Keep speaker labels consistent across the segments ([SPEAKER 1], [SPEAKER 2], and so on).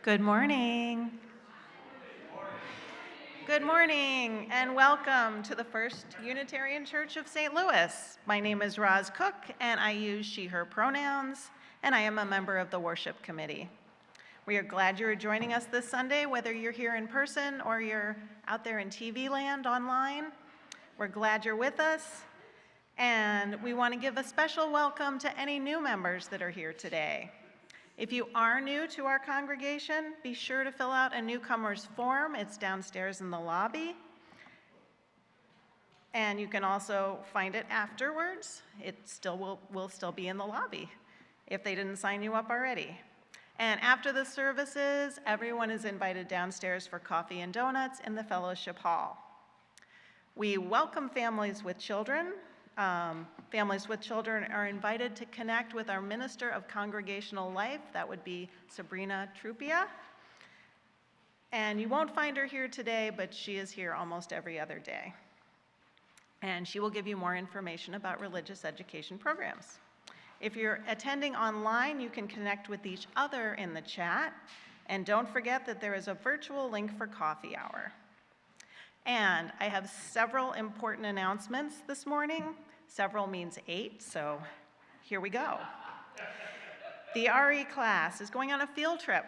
[SPEAKER 1] Good morning. Good morning, and welcome to the First Unitarian Church of St. Louis. My name is Roz Cook, and I use she, her pronouns, and I am a member of the worship committee. We are glad you're joining us this Sunday, whether you're here in person or you're out there in TV land online. We're glad you're with us, and we want to give a special welcome to any new members that are here today. If you are new to our congregation, be sure to fill out a newcomer's form. It's downstairs in the lobby. And you can also find it afterwards. It will still be in the lobby if they didn't sign you up already. And after the services, everyone is invited downstairs for coffee and donuts in the fellowship hall. We welcome families with children. Families with children are invited to connect with our Minister of Congregational Life. That would be Sabrina Trupia. And you won't find her here today, but she is here almost every other day. And she will give you more information about religious education programs. If you're attending online, you can connect with each other in the chat. And don't forget that there is a virtual link for coffee hour. And I have several important announcements this morning. Several means 8, so here we go. The RE class is going on a field trip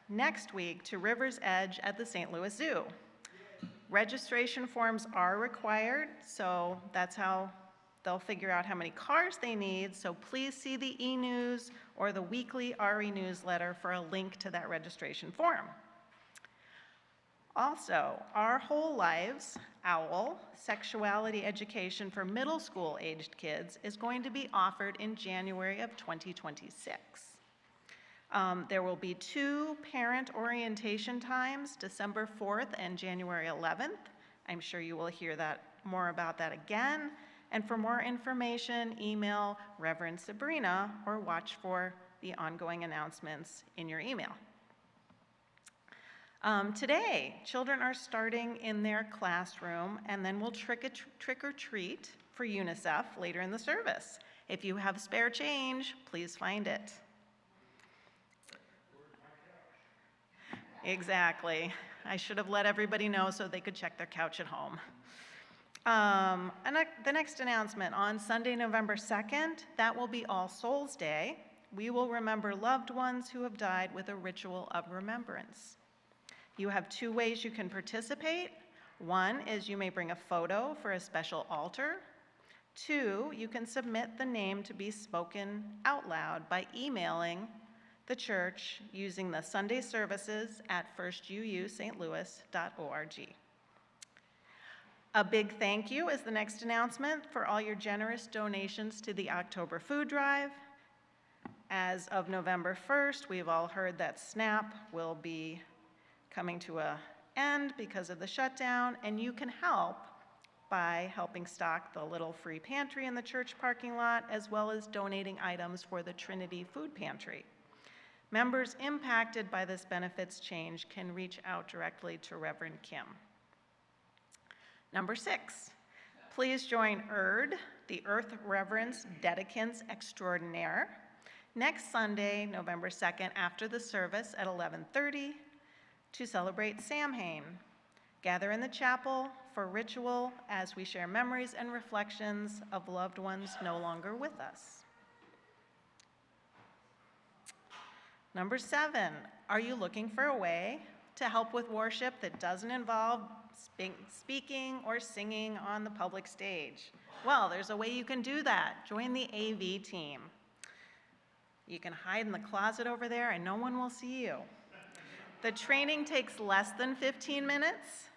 [SPEAKER 1] next week to River's Edge at the St. Louis Zoo. Registration forms are required, so that's how they'll figure out how many cars they need, so please see the e-news or the weekly RE newsletter for a link to that registration form. Also, Our Whole Lives, OWL, sexuality education for middle school aged kids is going to be offered in January of 2026. There will be 2 parent orientation times, December 4th and January 11th. I'm sure you will hear more about that again. And for more information, email Reverend Sabrina or watch for the ongoing announcements in your email. Today, children are starting in their classroom, and then we'll trick or treat for UNICEF later in the service. If you have spare change, please find it. Exactly. I should have let everybody know so they could check their couch at home. The next announcement, on Sunday, November 2nd, that will be All Souls Day. We will remember loved ones who have died with a ritual of remembrance. You have 2 ways you can participate. 1 is you may bring a photo for a special altar. 2, you can submit the name to be spoken out loud by emailing the church using the Sunday services at firstuustlouis.org. A big thank you is the next announcement for all your generous donations to the October food drive. As of November 1st, we've all heard that SNAP will be coming to an end because of the shutdown, and you can help by helping stock the little free pantry in the church parking lot, as well as donating items for the Trinity Food Pantry. Members impacted by this benefits change can reach out directly to Reverend Kim. Number 6, please join ERD, the Earth Reverence Dedicants Extraordinaire, next Sunday, November 2nd, after the service at 11:30, to celebrate Samhain. Gather in the chapel for ritual as we share memories and reflections of loved ones no longer with us. Number 7, are you looking for a way to help with worship that doesn't involve speaking or singing on the public stage? Well, there's a way you can do that. Join the AV team. You can hide in the closet over there and no one will see you. The training takes less than 15 minutes,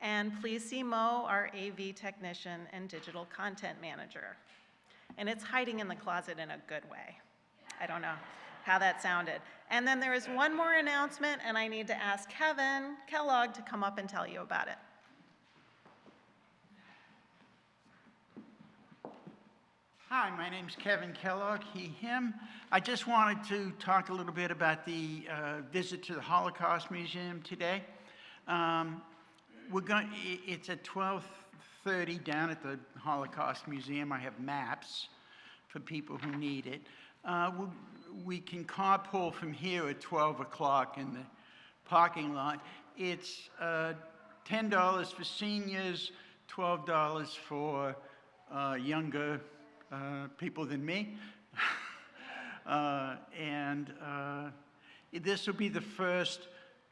[SPEAKER 1] and please see Mo, our AV technician and digital content manager. And it's hiding in the closet in a good way. I don't know how that sounded. And then there is one more announcement, and I need to ask Kevin Kellogg to come up and tell you about it.
[SPEAKER 2] Hi, my name's Kevin Kellogg, he, him. I just wanted to talk a little bit about the visit to the Holocaust Museum today. It's at 12:30 down at the Holocaust Museum. I have maps for people who need it. We can carpool from here at 12 o'clock, and the parking lot. It's $10 for seniors, $12 for younger people than me. This will be the first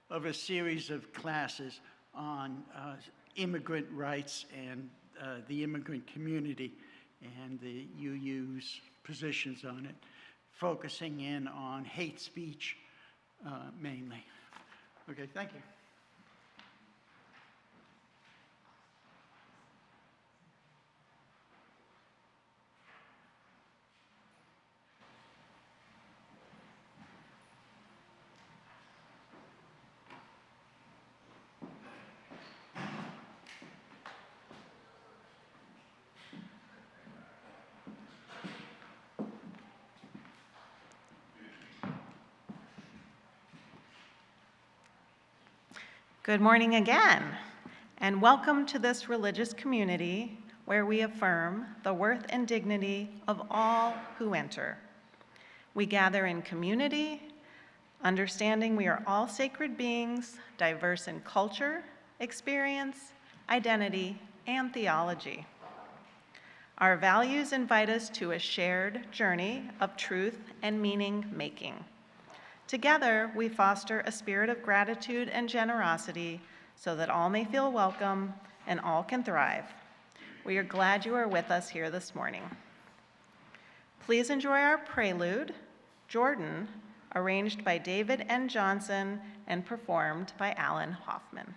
[SPEAKER 2] of a series of classes on immigrant rights and the immigrant community and the UU's positions on it, focusing in on hate speech mainly. Okay, thank you.
[SPEAKER 1] Good morning again, and welcome to this religious community where we affirm the worth and dignity of all who enter. We gather in community, understanding we are all sacred beings, diverse in culture, experience, identity, and theology. Our values invite us to a shared journey of truth and meaning making. Together, we foster a spirit of gratitude and generosity so that all may feel welcome and all can thrive. We are glad you are with us here this morning. Please enjoy our prelude, Jordan, arranged by David N. Johnson and performed by Alan Hoffman.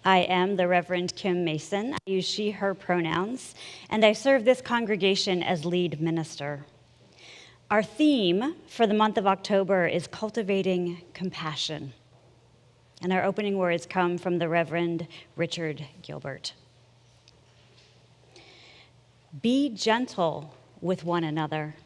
[SPEAKER 3] I am the Reverend Kim Mason. I use she, her pronouns, and I serve this congregation as lead minister. Our theme for the month of October is cultivating compassion. And our opening words come from the Reverend Richard Gilbert. Be gentle with one another.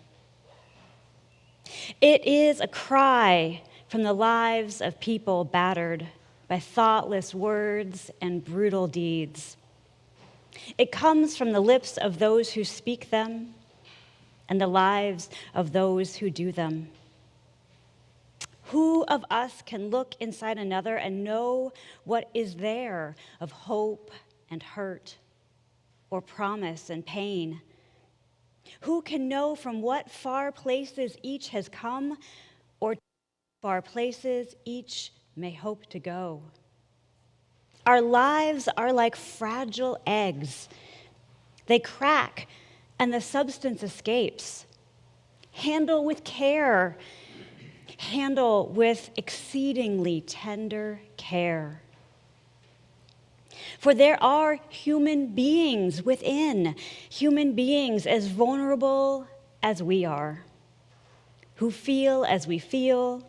[SPEAKER 3] It is a cry from the lives of people battered by thoughtless words and brutal deeds. It comes from the lips of those who speak them and the lives of those who do them. Who of us can look inside another and know what is there of hope and hurt, or promise and pain? Who can know from what far places each has come, or far places each may hope to go? Our lives are like fragile eggs. They crack and the substance escapes. Handle with care. Handle with exceedingly tender care. For there are human beings within, human beings as vulnerable as we are, who feel as we feel,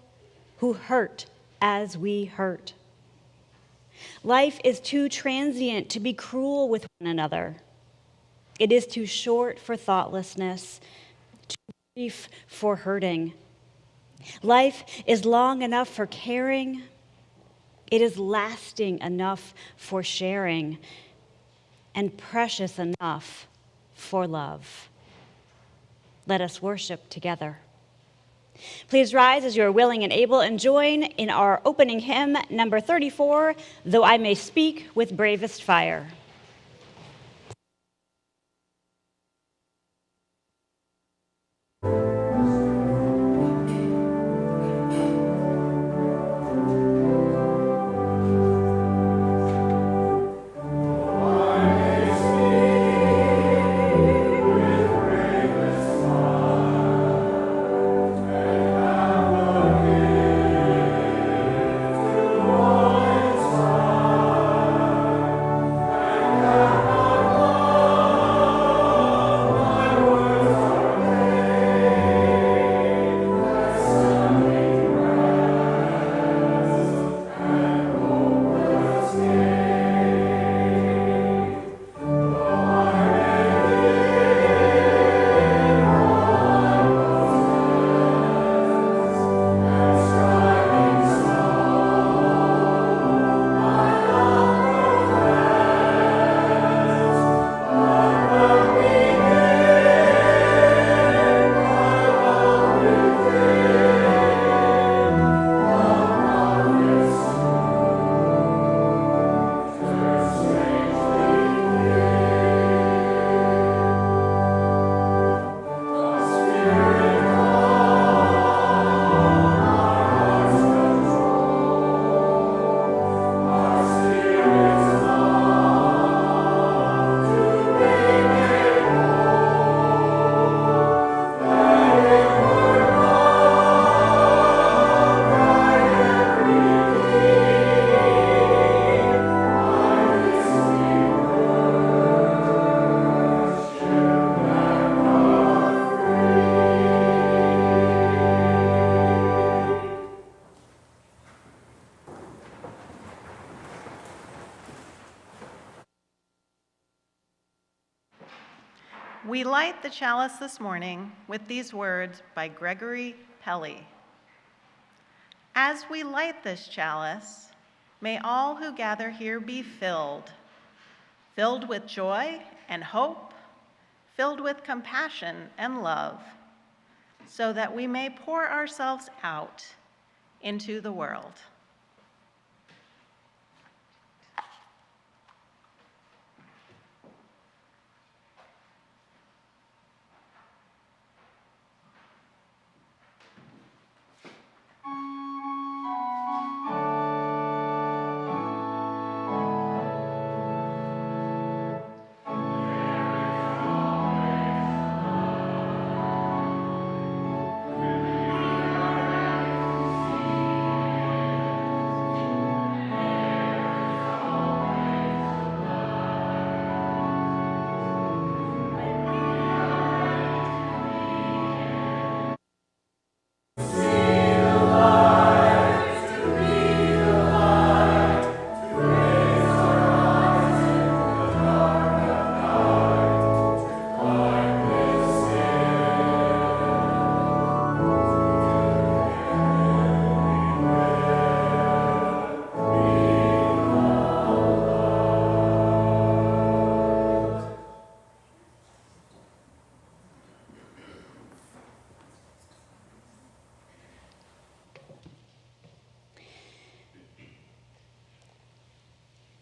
[SPEAKER 3] who hurt as we hurt. Life is too transient to be cruel with one another. It is too short for thoughtlessness, too brief for hurting. Life is long enough for caring. It is lasting enough for sharing, and precious enough for love. Let us worship together. Please rise as you are willing and able and join in our opening hymn, number 34, Though I May Speak with Bravest Fire.
[SPEAKER 1] We light the chalice this morning with these words by Gregory Pelly. As we light this chalice, may all who gather here be filled with joy and hope, filled with compassion and love, so that we may pour ourselves out into the world.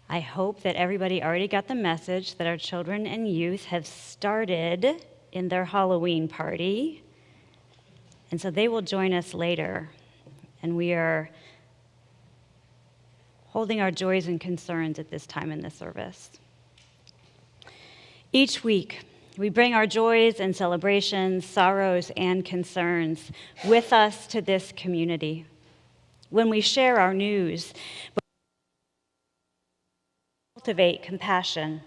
[SPEAKER 3] I hope that everybody already got the message that our children and youth have started in their Halloween party. And so they will join us later. And we are holding our joys and concerns at this time in the service. Each week, we bring our joys and celebrations, sorrows and concerns with us to this community. When we share our news, cultivate compassion.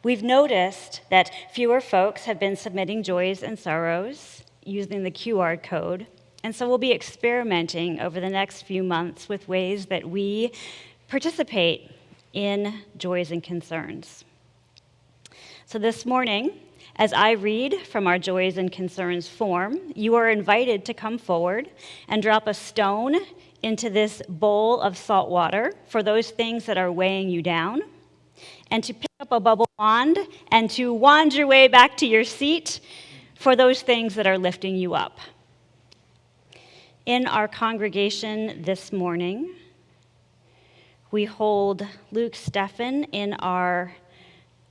[SPEAKER 3] We've noticed that fewer folks have been submitting joys and sorrows using the QR code, and so we'll be experimenting over the next few months with ways that we participate in joys and concerns. So this morning, as I read from our Joys and Concerns form, you are invited to come forward and drop a stone into this bowl of salt water for those things that are weighing you down, and to pick up a bubble wand and to wand your way back to your seat for those things that are lifting you up. In our congregation this morning, we hold Luke Steffen in our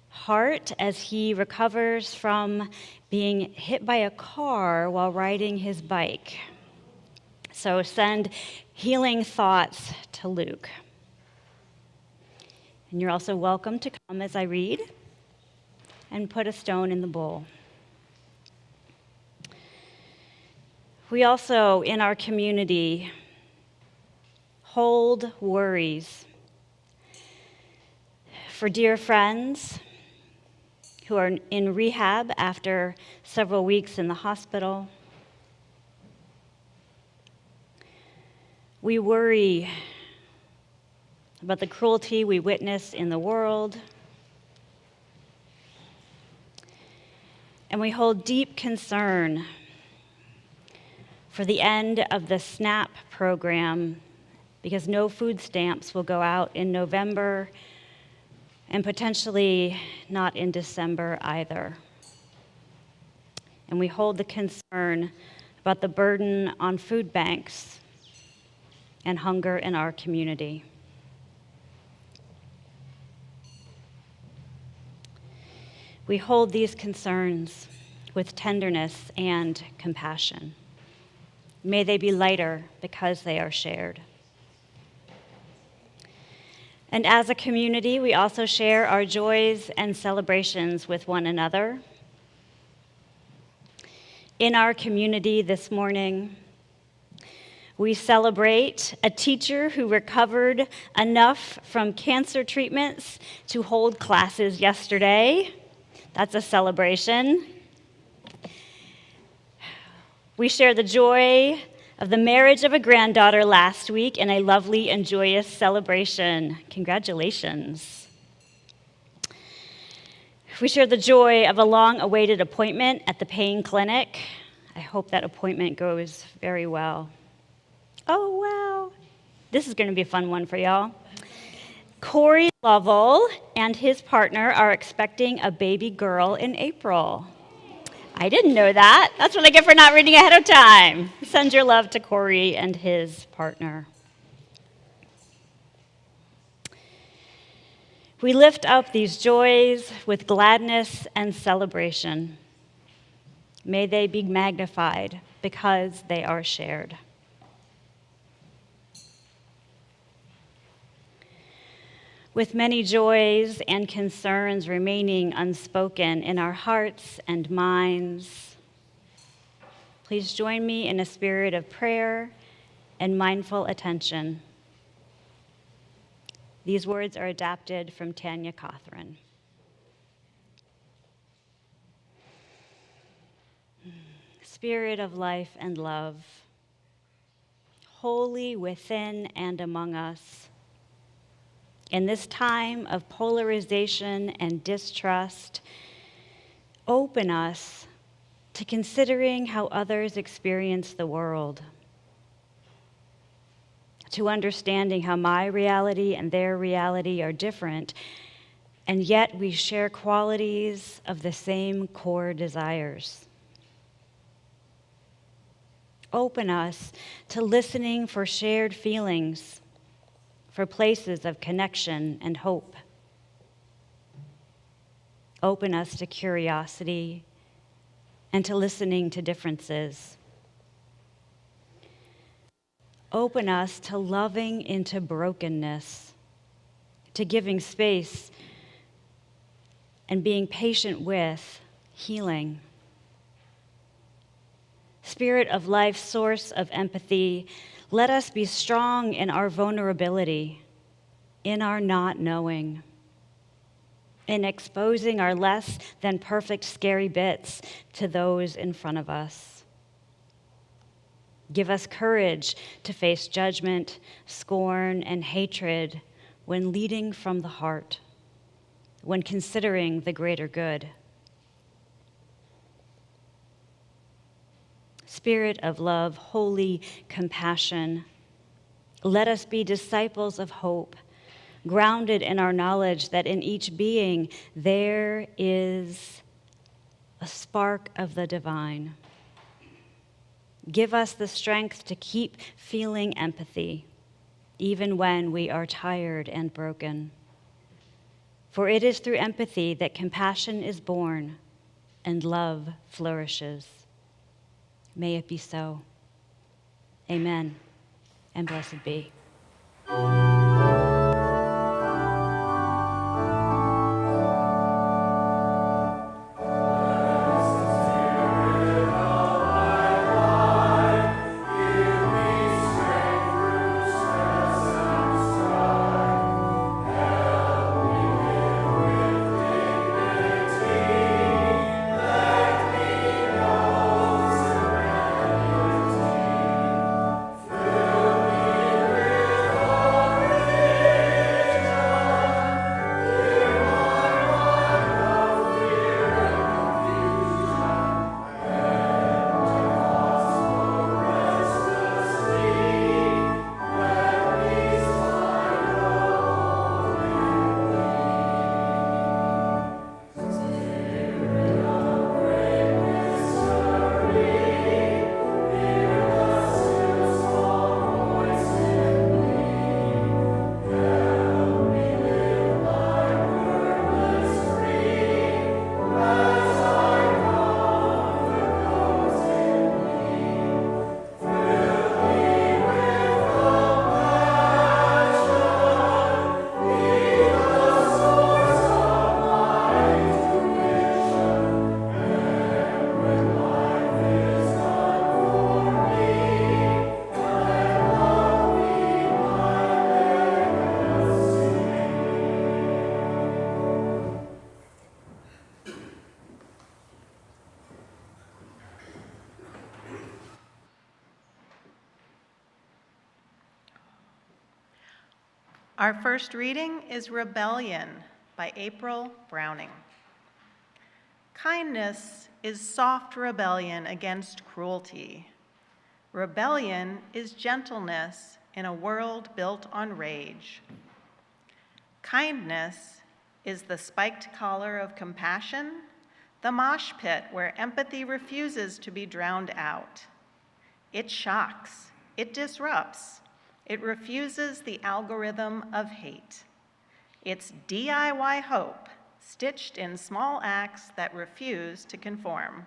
[SPEAKER 3] heart as he recovers from being hit by a car while riding his bike. So send healing thoughts to Luke. And you're also welcome to come as I read and put a stone in the bowl. We also, in our community, hold worries for dear friends who are in rehab after several weeks in the hospital. We worry about the cruelty we witness in the world. And we hold deep concern for the end of the SNAP program, because no food stamps will go out in November and potentially not in December either. And we hold the concern about the burden on food banks and hunger in our community. We hold these concerns with tenderness and compassion. May they be lighter because they are shared. And as a community, we also share our joys and celebrations with one another. In our community this morning, we celebrate a teacher who recovered enough from cancer treatments to hold classes yesterday. That's a celebration. We share the joy of the marriage of a granddaughter last week in a lovely and joyous celebration. Congratulations. We share the joy of a long-awaited appointment at the pain clinic. I hope that appointment goes very well. Oh, wow. This is going to be a fun one for y'all. Corey Lovell and his partner are expecting a baby girl in April. I didn't know that. That's what I get for not reading ahead of time. Send your love to Corey and his partner. We lift up these joys with gladness and celebration. May they be magnified because they are shared. With many joys and concerns remaining unspoken in our hearts and minds, please join me in a spirit of prayer and mindful attention. These words are adapted from Tanya Cothran. Spirit of life and love, holy within and among us, in this time of polarization and distrust, open us to considering how others experience the world, to understanding how my reality and their reality are different, and yet we share qualities of the same core desires. Open us to listening for shared feelings, for places of connection and hope. Open us to curiosity and to listening to differences. Open us to loving into brokenness, to giving space and being patient with healing. Spirit of life, source of empathy, let us be strong in our vulnerability, in our not knowing. in exposing our less than perfect scary bits to those in front of us. Give us courage to face judgment, scorn, and hatred when leading from the heart, when considering the greater good. Spirit of love, holy compassion, let us be disciples of hope, grounded in our knowledge that in each being there is a spark of the divine. Give us the strength to keep feeling empathy, even when we are tired and broken. For it is through empathy that compassion is born and love flourishes. May it be so. Amen, and blessed be.
[SPEAKER 1] Our first reading is Rebellion by April Browning. Kindness is soft rebellion against cruelty. Rebellion is gentleness in a world built on rage. Kindness is the spiked collar of compassion, the mosh pit where empathy refuses to be drowned out. It shocks, it disrupts, it refuses the algorithm of hate. It's DIY hope, stitched in small acts that refuse to conform.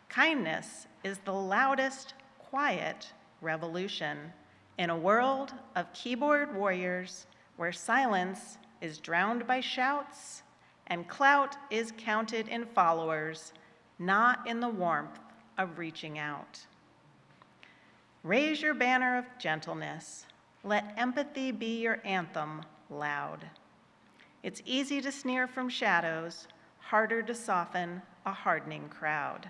[SPEAKER 1] Kindness is the loudest, quiet revolution in a world of keyboard warriors where silence is drowned by shouts and clout is counted in followers, not in the warmth of reaching out. Raise your banner of gentleness. Let empathy be your anthem loud. It's easy to sneer from shadows, harder to soften a hardening crowd.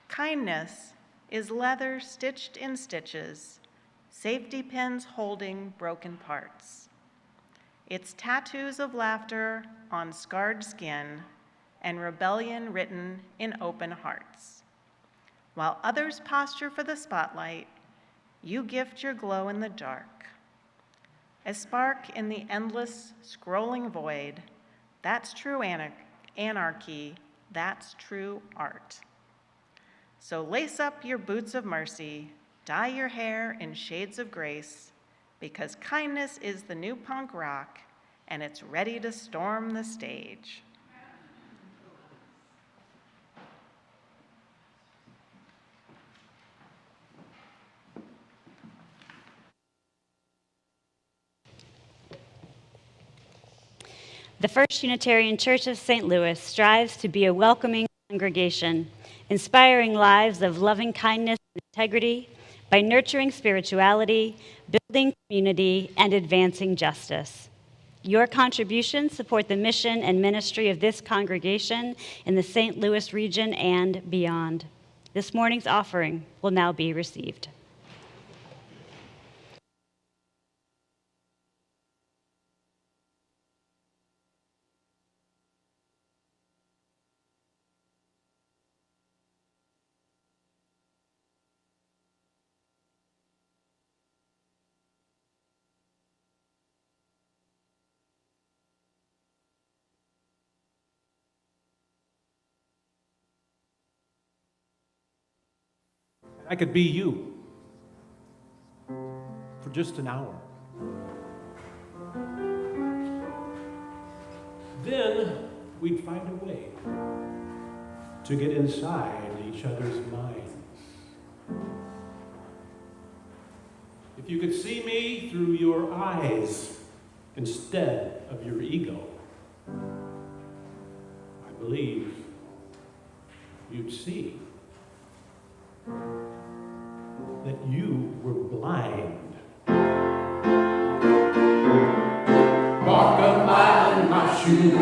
[SPEAKER 1] Kindness is leather stitched in stitches, safety pins holding broken parts. It's tattoos of laughter on scarred skin and rebellion written in open hearts. While others posture for the spotlight, you gift your glow in the dark. A spark in the endless, scrolling void, that's true anarchy, that's true art. So lace up your boots of mercy, dye your hair in shades of grace, because kindness is the new punk rock, and it's ready to storm the stage.
[SPEAKER 3] The First Unitarian Church of St. Louis strives to be a welcoming congregation, inspiring lives of loving kindness and integrity by nurturing spirituality, building community, and advancing justice. Your contributions support the mission and ministry of this congregation in the St. Louis region and beyond. This morning's offering will now be received.
[SPEAKER 4] I could be you for just an hour. Then we'd find a way to get inside each other's minds. If you could see me through your eyes instead of your ego, I believe you'd see that you were blind.
[SPEAKER 5] Walk a mile in my shoes.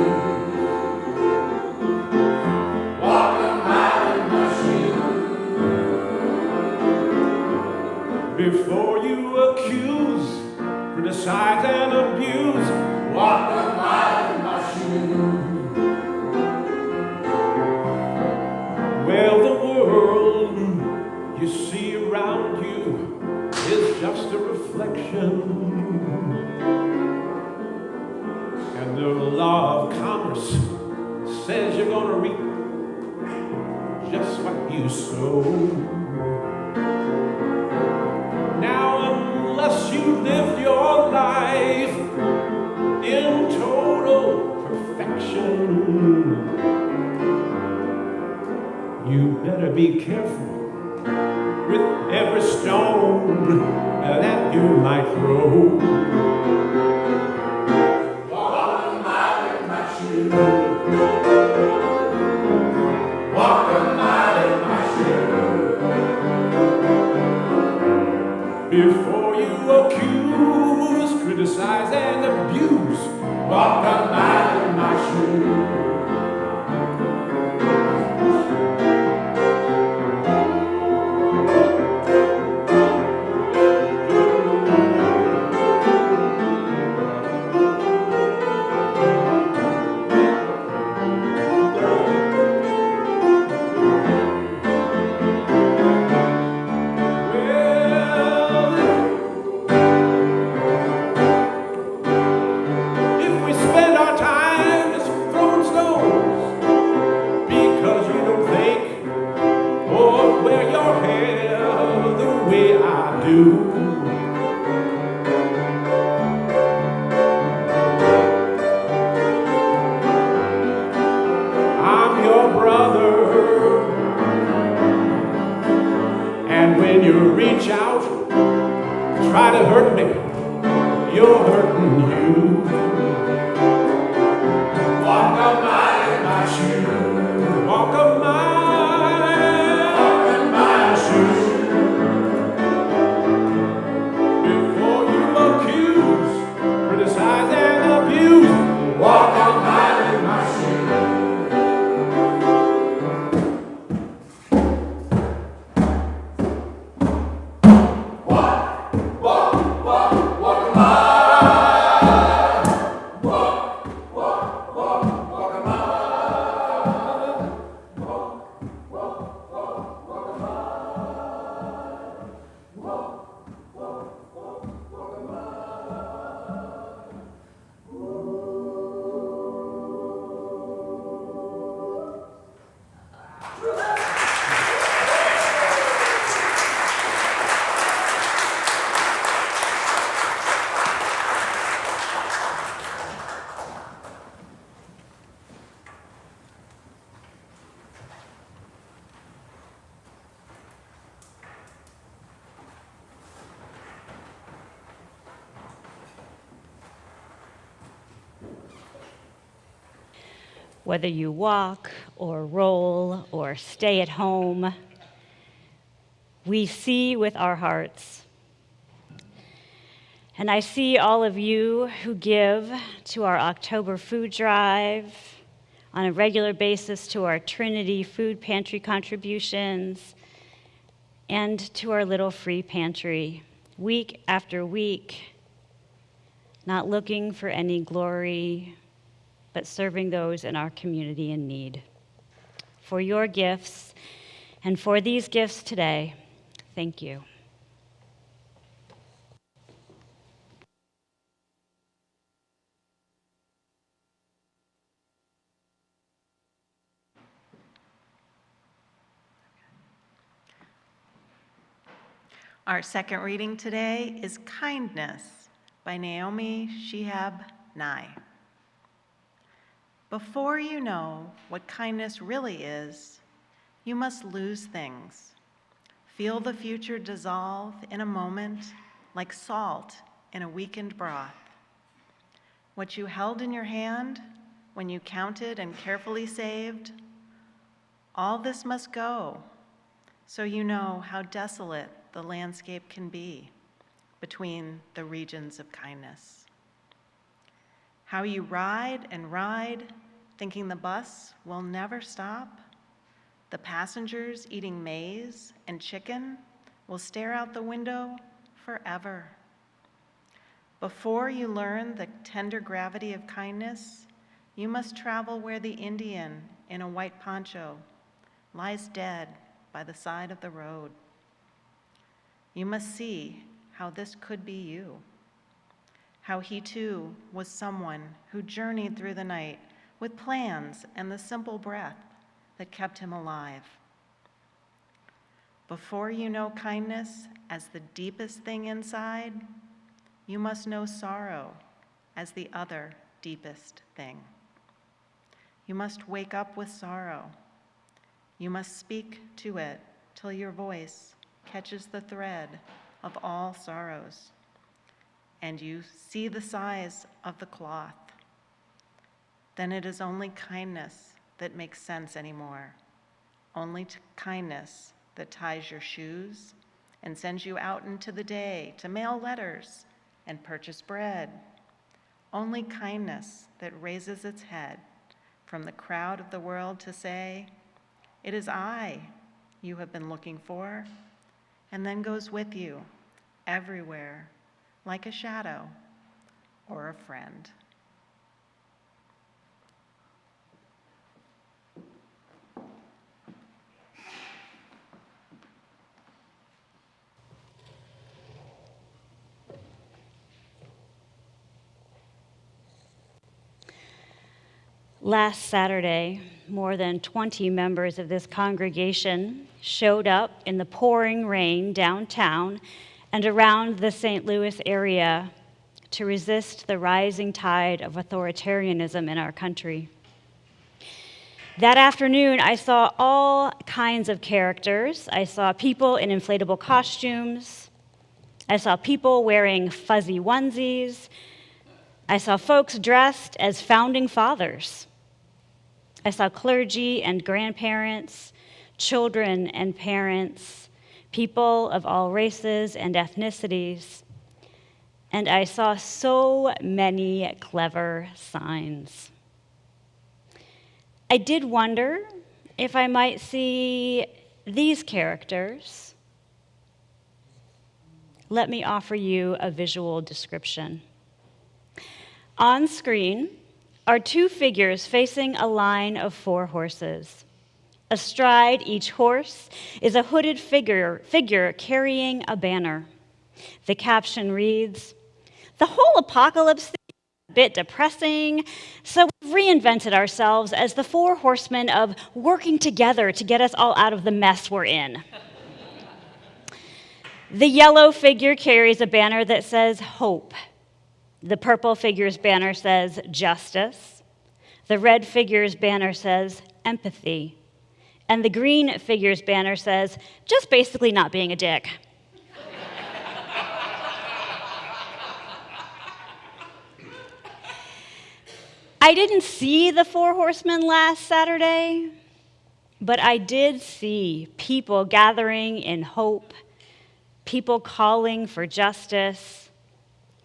[SPEAKER 5] Walk a mile in my shoes.
[SPEAKER 4] Before you accuse, criticize and abuse,
[SPEAKER 5] Walk a mile in my shoes.
[SPEAKER 4] well, the world you see around you is just a reflection. And the law of commerce says you're gonna reap just what you sow. Now, unless you live your life in total perfection, you better be careful with every stone that you might throw.
[SPEAKER 5] Walk a mile in my shoes. Walk a mile in my shoes.
[SPEAKER 4] Before you accuse, criticize and abuse,
[SPEAKER 5] Walk a mile in my shoes.
[SPEAKER 4] if we spend our time just throwing stones because you don't think or wear your hair the way I do, I'm your brother, and when you reach out, try to hurt me, you're hurting you.
[SPEAKER 5] Walk a mile in my shoes.
[SPEAKER 4] Walk a mile,
[SPEAKER 5] Walk a mile shoes.
[SPEAKER 4] before you accuse, criticize and abuse.
[SPEAKER 5] Walk a mile in my shoes.
[SPEAKER 3] Whether you walk or roll or stay at home, we see with our hearts. And I see all of you who give to our October food drive, on a regular basis to our Trinity food pantry contributions, and to our little free pantry, week after week, not looking for any glory, but serving those in our community in need. For your gifts, and for these gifts today, thank you.
[SPEAKER 1] Our second reading today is Kindness by Naomi Shihab Nye. Before you know what kindness really is, you must lose things. Feel the future dissolve in a moment like salt in a weakened broth. What you held in your hand when you counted and carefully saved, all this must go, so you know how desolate the landscape can be between the regions of kindness. How you ride and ride, thinking the bus will never stop. The passengers eating maize and chicken will stare out the window forever. Before you learn the tender gravity of kindness, you must travel where the Indian in a white poncho lies dead by the side of the road. You must see how this could be you, how he too was someone who journeyed through the night with plans and the simple breath that kept him alive. Before you know kindness as the deepest thing inside, you must know sorrow as the other deepest thing. You must wake up with sorrow. You must speak to it till your voice catches the thread of all sorrows, and you see the size of the cloth. Then it is only kindness that makes sense anymore, only kindness that ties your shoes and sends you out into the day to mail letters and purchase bread, only kindness that raises its head from the crowd of the world to say, "It is I you have been looking for," and then goes with you everywhere like a shadow or a friend.
[SPEAKER 3] Last Saturday, more than 20 members of this congregation showed up in the pouring rain downtown and around the St. Louis area to resist the rising tide of authoritarianism in our country. That afternoon, I saw all kinds of characters. I saw people in inflatable costumes. I saw people wearing fuzzy onesies. I saw folks dressed as founding fathers. I saw clergy and grandparents, children and parents, people of all races and ethnicities. And I saw so many clever signs. I did wonder if I might see these characters. Let me offer you a visual description. On screen are two figures facing a line of 4 horses. Astride each horse is a hooded figure carrying a banner. The caption reads, "The whole apocalypse thing is a bit depressing, so we've reinvented ourselves as the 4 horsemen of working together to get us all out of the mess we're in." The yellow figure carries a banner that says hope. The purple figure's banner says justice. The red figure's banner says empathy. And the green figure's banner says just basically not being a dick. I didn't see the 4 horsemen last Saturday, but I did see people gathering in hope, people calling for justice,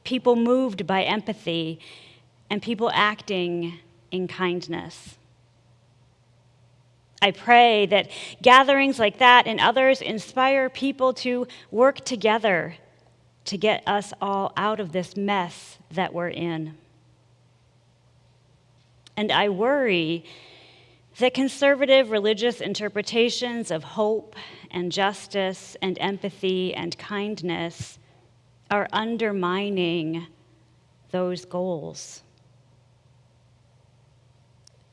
[SPEAKER 3] people moved by empathy, and people acting in kindness. I pray that gatherings like that and others inspire people to work together to get us all out of this mess that we're in. And I worry that conservative religious interpretations of hope and justice and empathy and kindness are undermining those goals.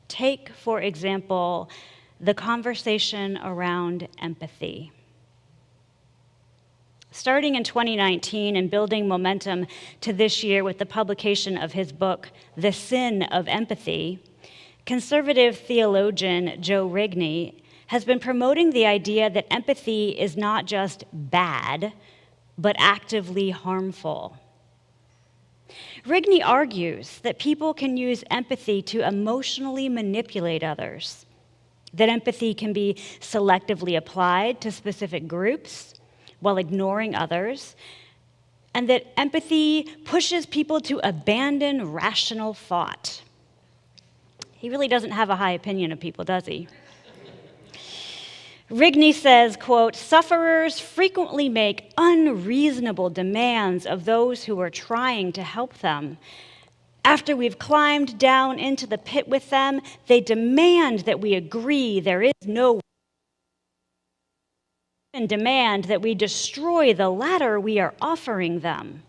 [SPEAKER 3] Take, for example, the conversation around empathy. Starting in 2019 and building momentum to this year with the publication of his book, The Sin of Empathy, conservative theologian Joe Rigney has been promoting the idea that empathy is not just bad, but actively harmful. Rigney argues that people can use empathy to emotionally manipulate others, that empathy can be selectively applied to specific groups while ignoring others, and that empathy pushes people to abandon rational thought. He really doesn't have a high opinion of people, does he? Rigney says, quote, "Sufferers frequently make unreasonable demands of those who are trying to help them. After we've climbed down into the pit with them, they demand that we agree there is no way, and demand that we destroy the ladder we are offering them.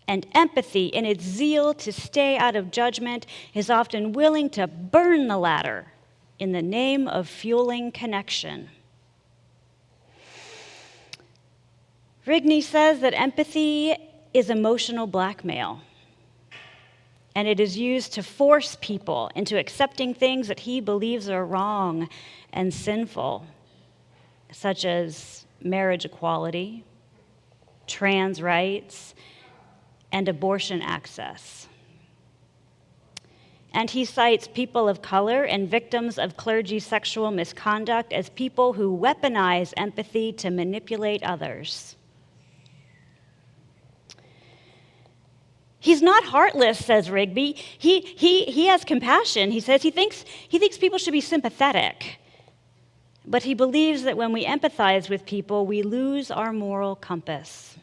[SPEAKER 3] And empathy, in its zeal to stay out of judgment, is often willing to burn the ladder in the name of fueling connection." Rigney says that empathy is emotional blackmail, and it is used to force people into accepting things that he believes are wrong and sinful, such as marriage equality, trans rights, and abortion access. And he cites people of color and victims of clergy sexual misconduct as people who weaponize empathy to manipulate others. He's not heartless, says Rigby. He has compassion. He says he thinks people should be sympathetic. But he believes that when we empathize with people, we lose our moral compass.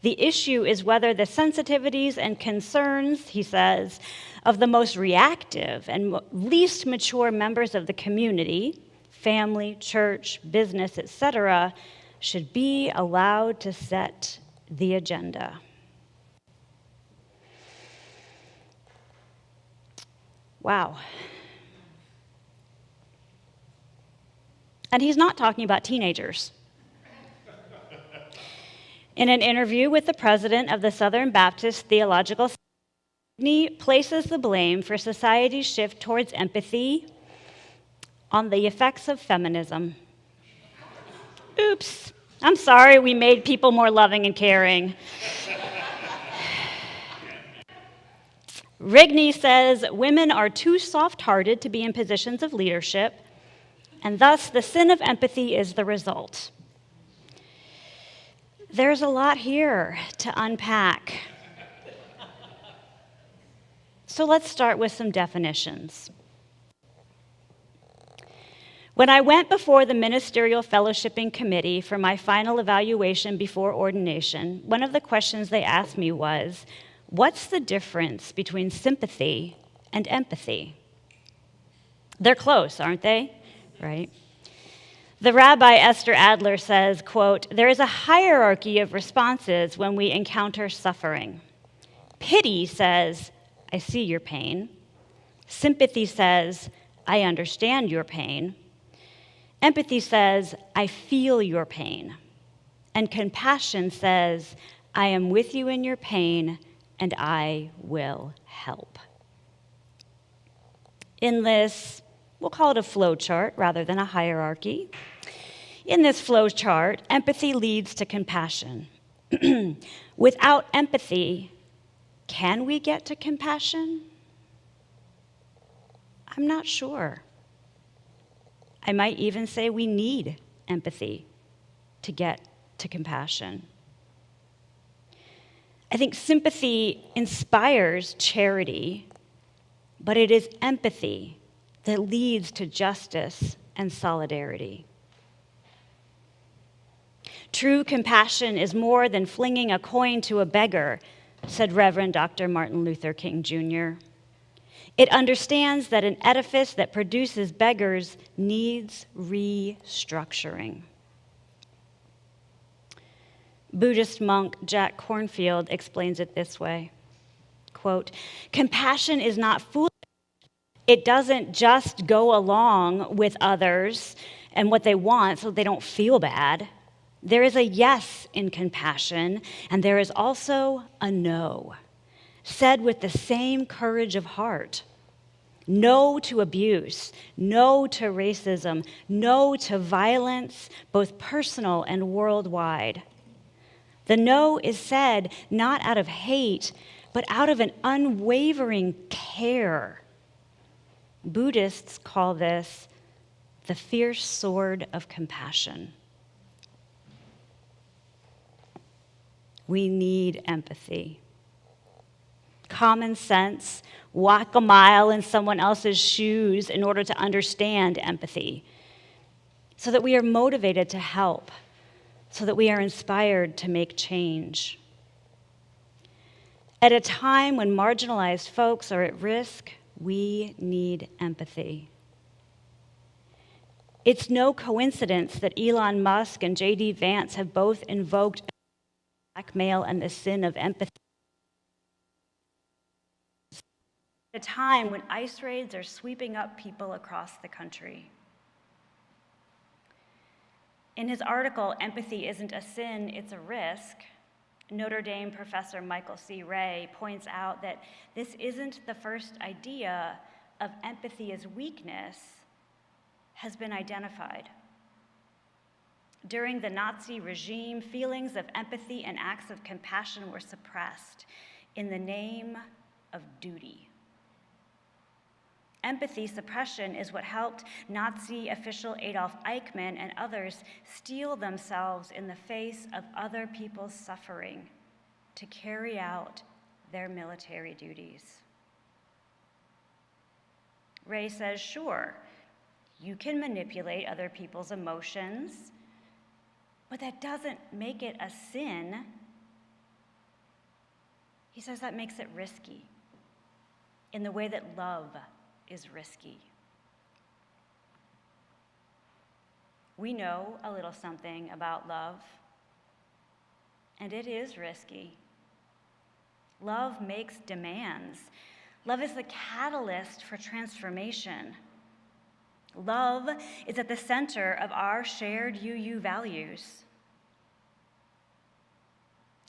[SPEAKER 3] The issue is whether the sensitivities and concerns, he says, of the most reactive and least mature members of the community, family, church, business, etc., should be allowed to set the agenda. Wow. And he's not talking about teenagers. In an interview with the president of the Southern Baptist Theological Society, he places the blame for society's shift towards empathy on the effects of feminism. Oops, I'm sorry we made people more loving and caring. Rigney says women are too soft-hearted to be in positions of leadership, and thus the sin of empathy is the result. There's a lot here to unpack. So let's start with some definitions. When I went before the Ministerial Fellowshipping Committee for my final evaluation before ordination, one of the questions they asked me was, what's the difference between sympathy and empathy? They're close, aren't they? Right? The Rabbi Esther Adler says, quote, "There is a hierarchy of responses when we encounter suffering. Pity says, I see your pain. Sympathy says, I understand your pain. Empathy says, I feel your pain. And compassion says, I am with you in your pain and I will help." In this, we'll call it a flow chart rather than a hierarchy. In this flow chart, empathy leads to compassion. Without empathy, can we get to compassion? I'm not sure. I might even say we need empathy to get to compassion. I think sympathy inspires charity, but it is empathy that leads to justice and solidarity. True compassion is more than flinging a coin to a beggar, said Reverend Dr. Martin Luther King Jr. It understands that an edifice that produces beggars needs restructuring. Buddhist monk Jack Kornfield explains it this way, quote, "Compassion is not foolish. It doesn't just go along with others and what they want so they don't feel bad. There is a yes in compassion, and there is also a no, said with the same courage of heart. No to abuse, no to racism, no to violence, both personal and worldwide. The no is said not out of hate, but out of an unwavering care. Buddhists call this the fierce sword of compassion." We need empathy. Common sense, walk a mile in someone else's shoes in order to understand empathy, so that we are motivated to help, so that we are inspired to make change. At a time when marginalized folks are at risk, we need empathy. It's no coincidence that Elon Musk and J.D. Vance have both invoked blackmail and the sin of empathy. At a time when ICE raids are sweeping up people across the country. In his article, "Empathy Isn't a Sin, It's a Risk," Notre Dame professor Michael C. Ray points out that this isn't the first idea of empathy as weakness has been identified. During the Nazi regime, feelings of empathy and acts of compassion were suppressed in the name of duty. Empathy suppression is what helped Nazi official Adolf Eichmann and others steel themselves in the face of other people's suffering to carry out their military duties. Ray says, sure, you can manipulate other people's emotions, but that doesn't make it a sin. He says that makes it risky in the way that love is risky. We know a little something about love, and it is risky. Love makes demands. Love is the catalyst for transformation. Love is at the center of our shared UU values.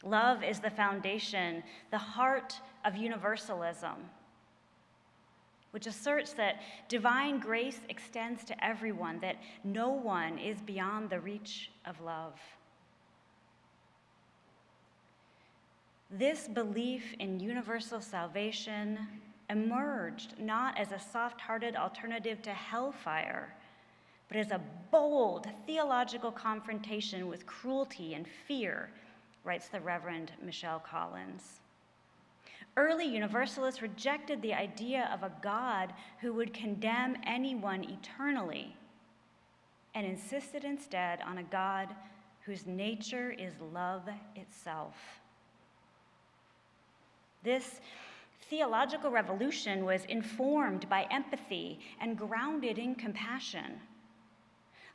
[SPEAKER 3] Love is the foundation, the heart of universalism, which asserts that divine grace extends to everyone, that no one is beyond the reach of love. This belief in universal salvation emerged not as a soft-hearted alternative to hellfire, but as a bold theological confrontation with cruelty and fear, writes the Reverend Michelle Collins. Early Universalists rejected the idea of a God who would condemn anyone eternally and insisted instead on a God whose nature is love itself. This theological revolution was informed by empathy and grounded in compassion.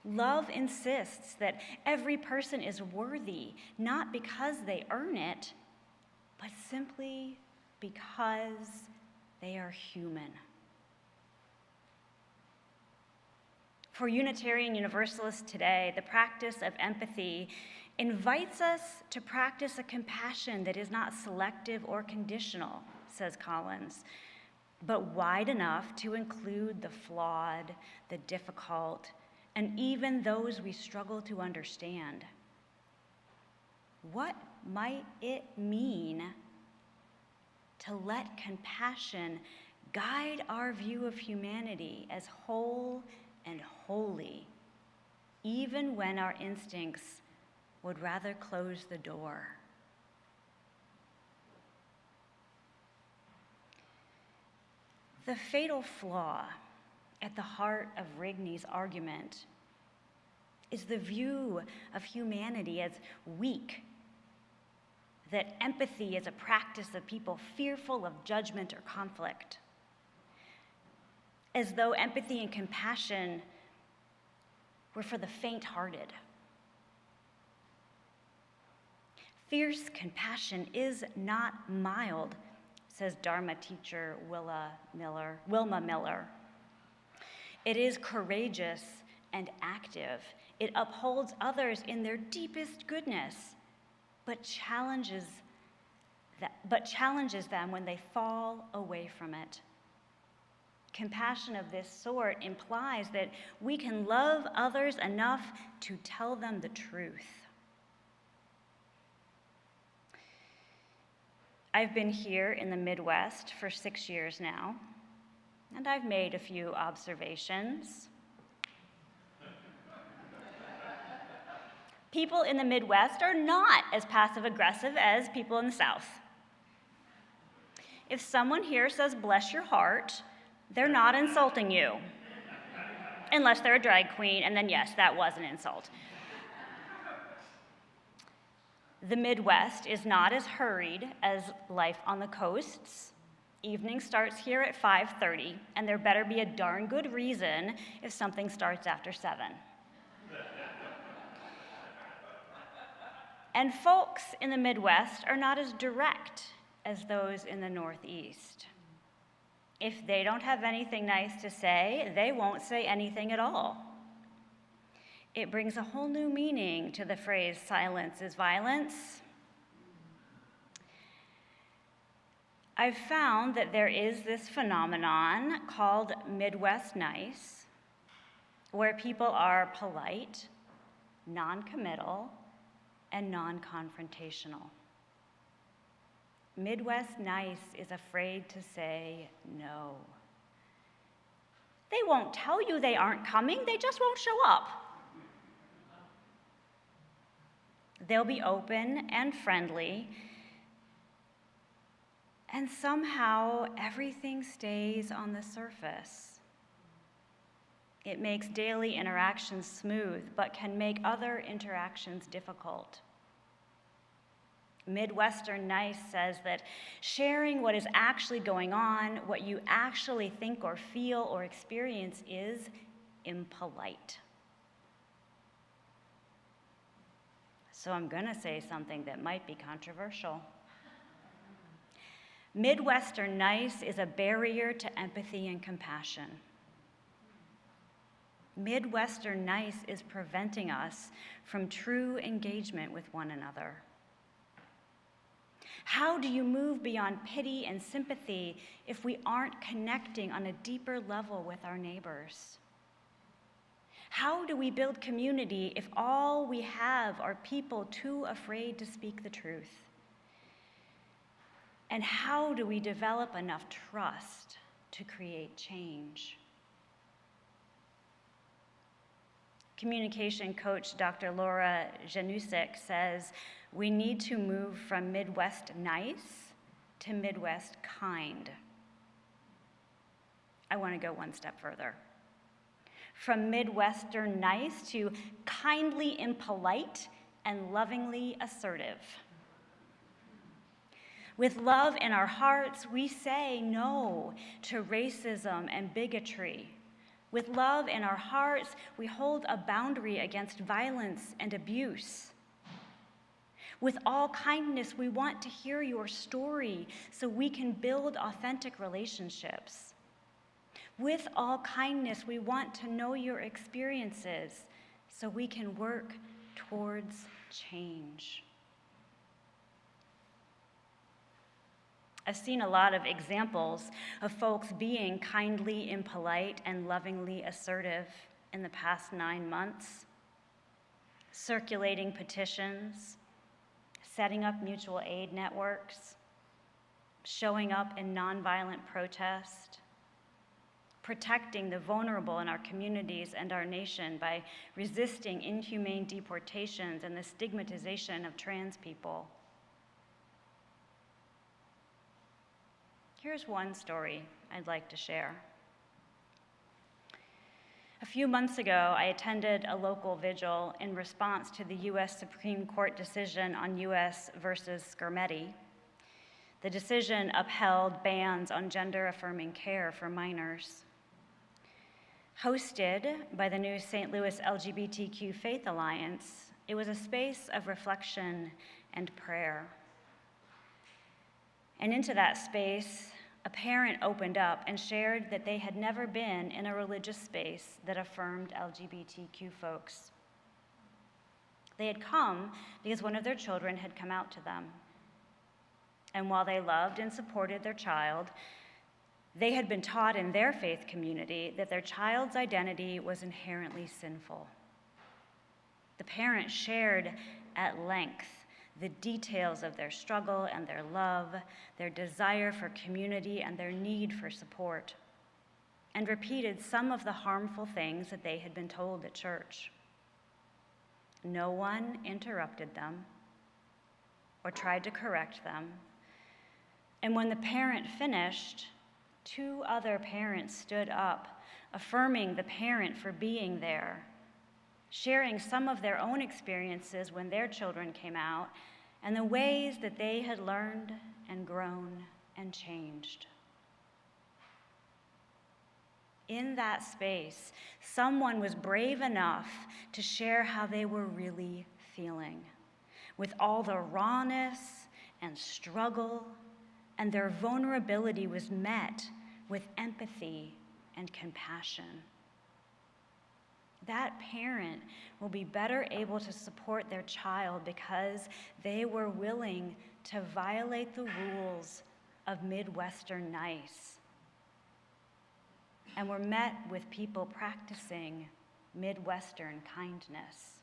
[SPEAKER 3] Love insists that every person is worthy, not because they earn it, but simply because they are human. For Unitarian Universalists today, the practice of empathy invites us to practice a compassion that is not selective or conditional, says Collins, but wide enough to include the flawed, the difficult, and even those we struggle to understand. What might it mean to let compassion guide our view of humanity as whole and holy, even when our instincts would rather close the door? The fatal flaw at the heart of Rigney's argument is the view of humanity as weak, that empathy is a practice of people fearful of judgment or conflict, as though empathy and compassion were for the faint-hearted. Fierce compassion is not mild, says Dharma teacher Wilma Miller. It is courageous and active. It upholds others in their deepest goodness, but challenges them when they fall away from it. Compassion of this sort implies that we can love others enough to tell them the truth. I've been here in the Midwest for 6 years now, and I've made a few observations. People in the Midwest are not as passive-aggressive as people in the South. If someone here says, "bless your heart," they're not insulting you. Unless they're a drag queen, and then yes, that was an insult. The Midwest is not as hurried as life on the coasts. Evening starts here at 5:30, and there better be a darn good reason if something starts after 7. And folks in the Midwest are not as direct as those in the Northeast. If they don't have anything nice to say, they won't say anything at all. It brings a whole new meaning to the phrase, "silence is violence." I've found that there is this phenomenon called Midwest nice, where people are polite, non-committal, and non-confrontational. Midwest nice is afraid to say no. They won't tell you they aren't coming, they just won't show up. They'll be open and friendly, and somehow everything stays on the surface. It makes daily interactions smooth, but can make other interactions difficult. Midwestern nice says that sharing what is actually going on, what you actually think or feel or experience, is impolite. So I'm going to say something that might be controversial. Midwestern nice is a barrier to empathy and compassion. Midwestern nice is preventing us from true engagement with one another. How do you move beyond pity and sympathy if we aren't connecting on a deeper level with our neighbors? How do we build community if all we have are people too afraid to speak the truth? And how do we develop enough trust to create change? Communication coach Dr. Laura Janusik says we need to move from Midwest nice to Midwest kind. I want to go one step further. From Midwestern nice to kindly impolite and lovingly assertive. With love in our hearts, we say no to racism and bigotry. With love in our hearts, we hold a boundary against violence and abuse. With all kindness, we want to hear your story so we can build authentic relationships. With all kindness, we want to know your experiences so we can work towards change. I've seen a lot of examples of folks being kindly impolite and lovingly assertive in the past 9 months, circulating petitions, setting up mutual aid networks, showing up in nonviolent protest, protecting the vulnerable in our communities and our nation by resisting inhumane deportations and the stigmatization of trans people. Here's one story I'd like to share. A few months ago, I attended a local vigil in response to the U.S. Supreme Court decision on U.S. versus Skermeti. The decision upheld bans on gender-affirming care for minors. Hosted by the new St. Louis LGBTQ Faith Alliance, it was a space of reflection and prayer. And into that space, a parent opened up and shared that they had never been in a religious space that affirmed LGBTQ folks. They had come because one of their children had come out to them. And while they loved and supported their child, they had been taught in their faith community that their child's identity was inherently sinful. The parent shared at length the details of their struggle and their love, their desire for community and their need for support, and repeated some of the harmful things that they had been told at church. No one interrupted them or tried to correct them. And when the parent finished, 2 other parents stood up, affirming the parent for being there, sharing some of their own experiences when their children came out, and the ways that they had learned and grown and changed. In that space, someone was brave enough to share how they were really feeling, with all the rawness and struggle, and their vulnerability was met with empathy and compassion. That parent will be better able to support their child because they were willing to violate the rules of Midwestern nice and were met with people practicing Midwestern kindness.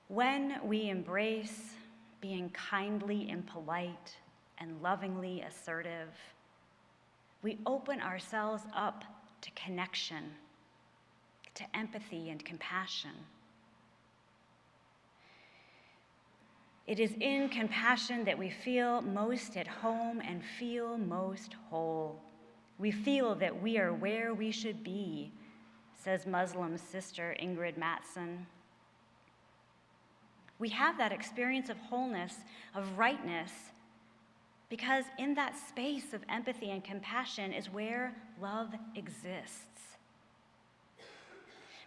[SPEAKER 3] When we embrace being kindly and polite and lovingly assertive, we open ourselves up to connection, to empathy and compassion. It is in compassion that we feel most at home and feel most whole. We feel that we are where we should be, says Muslim sister Ingrid Mattson. We have that experience of wholeness, of rightness, because in that space of empathy and compassion is where love exists.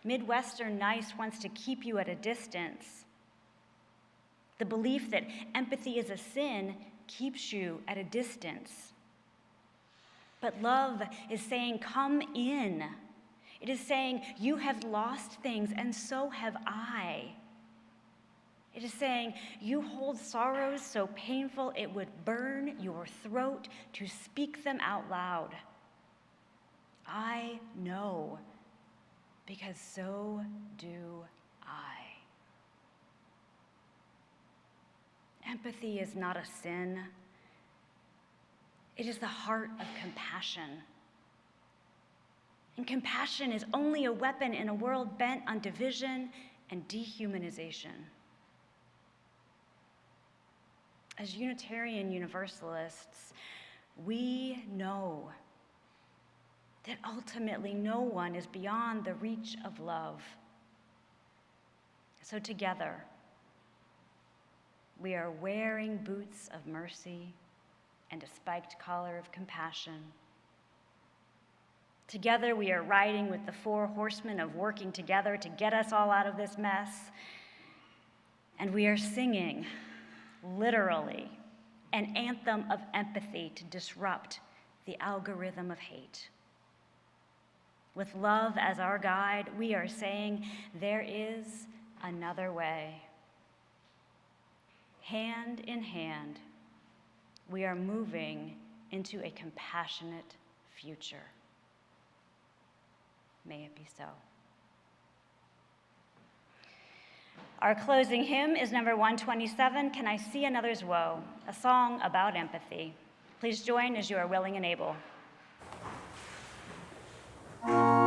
[SPEAKER 3] Midwestern nice wants to keep you at a distance. The belief that empathy is a sin keeps you at a distance. But love is saying, come in. It is saying, you have lost things, and so have I. It is saying, you hold sorrows so painful it would burn your throat to speak them out loud. I know, because so do I. Empathy is not a sin. It is the heart of compassion. And compassion is only a weapon in a world bent on division and dehumanization. As Unitarian Universalists, we know that ultimately no one is beyond the reach of love. So together, we are wearing boots of mercy and a spiked collar of compassion. Together, we are riding with the 4 horsemen of working together to get us all out of this mess. And we are singing, literally, an anthem of empathy to disrupt the algorithm of hate. With love as our guide, we are saying there is another way. Hand in hand, we are moving into a compassionate future. May it be so. Our closing hymn is number 127, Can I See Another's Woe? A song about empathy. Please join as you are willing and able.
[SPEAKER 5] I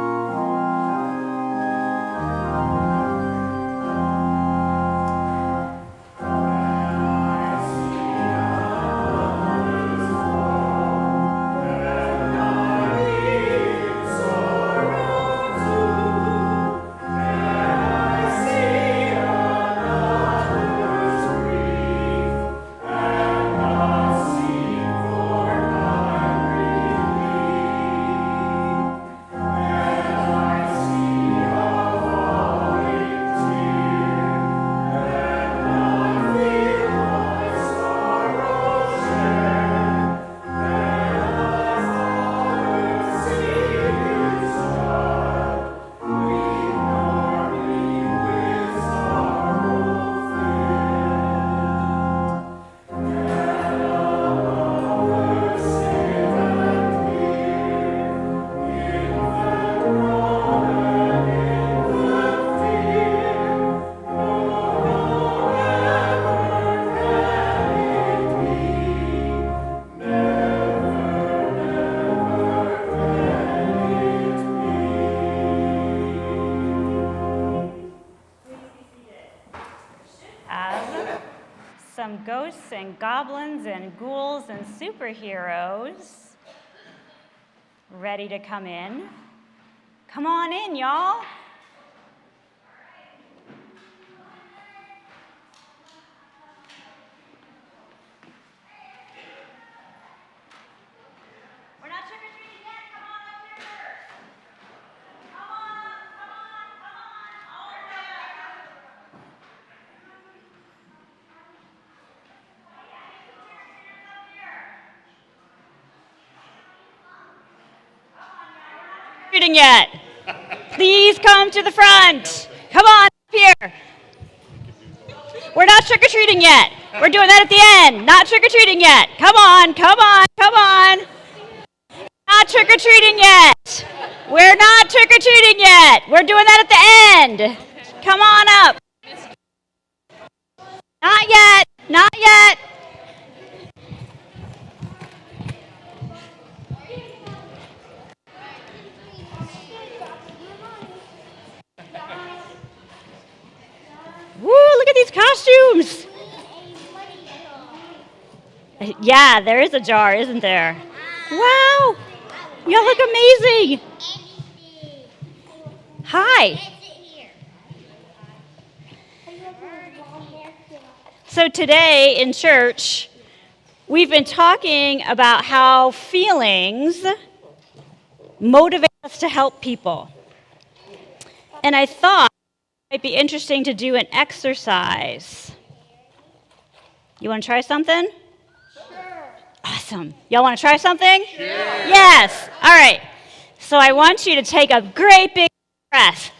[SPEAKER 3] ghosts and goblins and ghouls and superheroes ready to come in. Come on in, y'all. We're not trick-or-treating yet. Come on up here first. Come on up, come on, all the way up. Trick-or-treating yet. Please come to the front. Come on up here. We're not trick-or-treating yet. We're doing that at the end. Not trick-or-treating yet. Come on, come on, come on. Not trick-or-treating yet. We're not trick-or-treating yet. We're doing that at the end. Come on up. Not yet. Not yet. Woo, look at these costumes. Yeah, there is a jar, isn't there? Wow. Y'all look amazing. Hi. So today in church, we've been talking about how feelings motivate us to help people. And I thought it might be interesting to do an exercise. You want to try something? Sure. Awesome. Y'all want to try something? Sure. Yes. All right. So I want you to take a great big breath.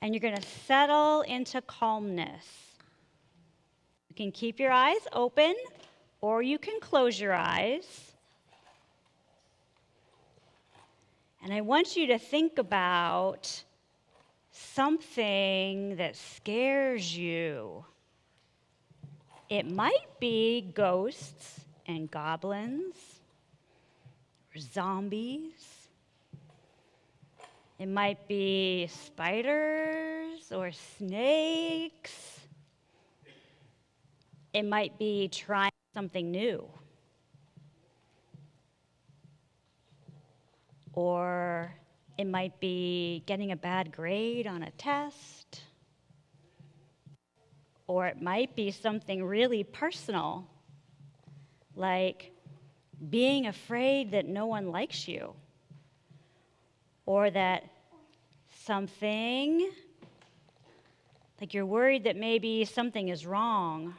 [SPEAKER 3] And you're going to settle into calmness. You can keep your eyes open, or you can close your eyes. And I want you to think about something that scares you. It might be ghosts and goblins, or zombies. It might be spiders or snakes. It might be trying something new. Or it might be getting a bad grade on a test. Or it might be something really personal, like being afraid that no one likes you. Or that something, like you're worried that maybe something is wrong.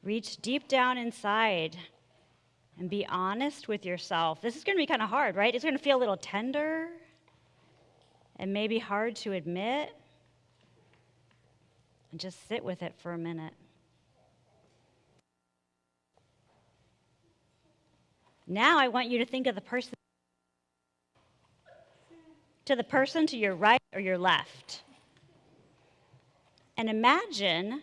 [SPEAKER 3] Reach deep down inside and be honest with yourself. This is going to be kind of hard, right? It's going to feel a little tender and maybe hard to admit. And just sit with it for a minute. Now I want you to think of the person to your right or your left. And imagine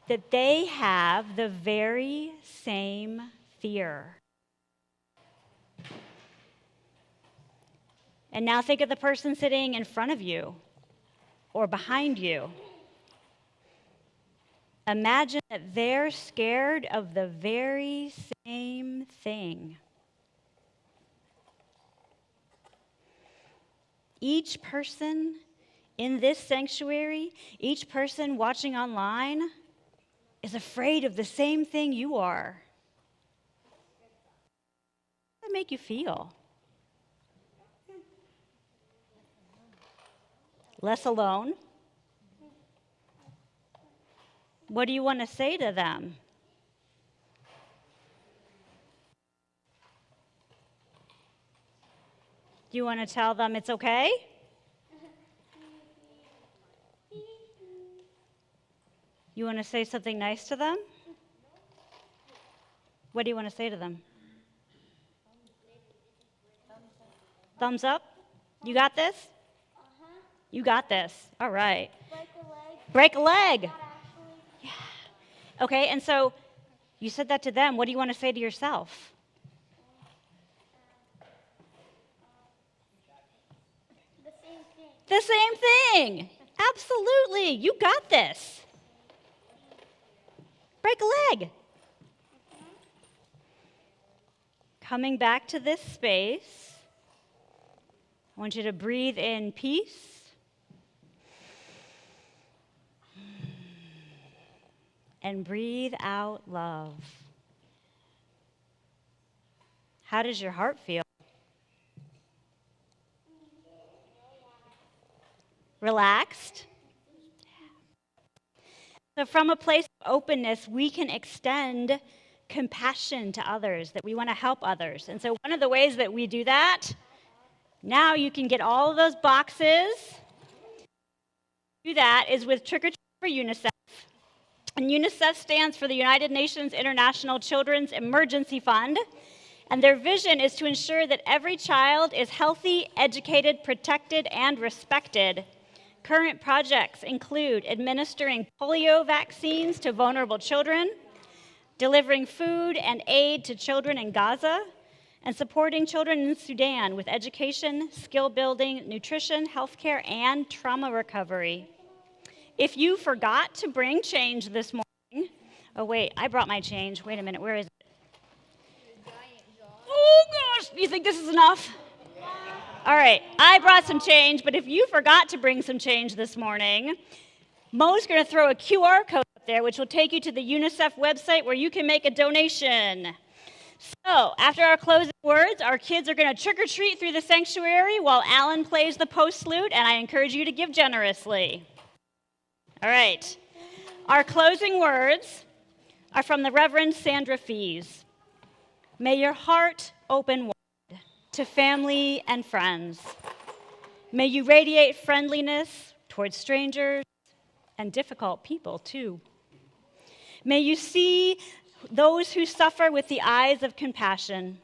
[SPEAKER 3] that they have the very same fear. And now think of the person sitting in front of you or behind you. Imagine that they're scared of the very same thing. Each person in this sanctuary, each person watching online is afraid of the same thing you are. How does that make you feel? Less alone? What do you want to say to them? Do you want to tell them it's okay? You want to say something nice to them? What do you want to say to them? Thumbs up? You got this? You got this. All right. Break a leg. Yeah. Okay, and so you said that to them. What do you want to say to yourself? the same thing. Absolutely. You got this. Break a leg. Coming back to this space, I want you to breathe in peace. And breathe out love. How does your heart feel? Relaxed? So from a place of openness, we can extend compassion to others, that we want to help others. And so one of the ways that we do that, now you can get all of those boxes. Do that is with Trick or Treat for UNICEF. And UNICEF stands for the United Nations International Children's Emergency Fund. And their vision is to ensure that every child is healthy, educated, protected, and respected. Current projects include administering polio vaccines to vulnerable children, delivering food and aid to children in Gaza, and supporting children in Sudan with education, skill building, nutrition, healthcare, and trauma recovery. If you forgot to bring change this morning, oh wait, I brought my change. Wait a minute, where is it? Oh gosh, do you think this is enough? All right, I brought some change, but if you forgot to bring some change this morning, Mo's going to throw a QR code up there, which will take you to the UNICEF website where you can make a donation. So, after our closing words, our kids are going to trick or treat through the sanctuary while Alan plays the postlude, and I encourage you to give generously. All right. Our closing words are from the Reverend Sandra Fees. May your heart open wide to family and friends. May you radiate friendliness towards strangers and difficult people, too. May you see those who suffer with the eyes of compassion.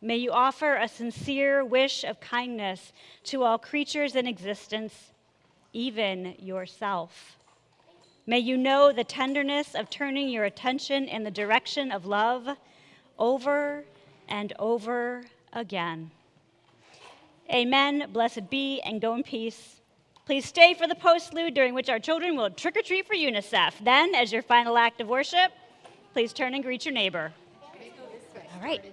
[SPEAKER 3] May you offer a sincere wish of kindness to all creatures in existence, even yourself. May you know the tenderness of turning your attention in the direction of love over and over again. Amen. Blessed be, and go in peace. Please stay for the postlude, during which our children will trick or treat for UNICEF. Then, as your final act of worship, please turn and greet your neighbor. All right.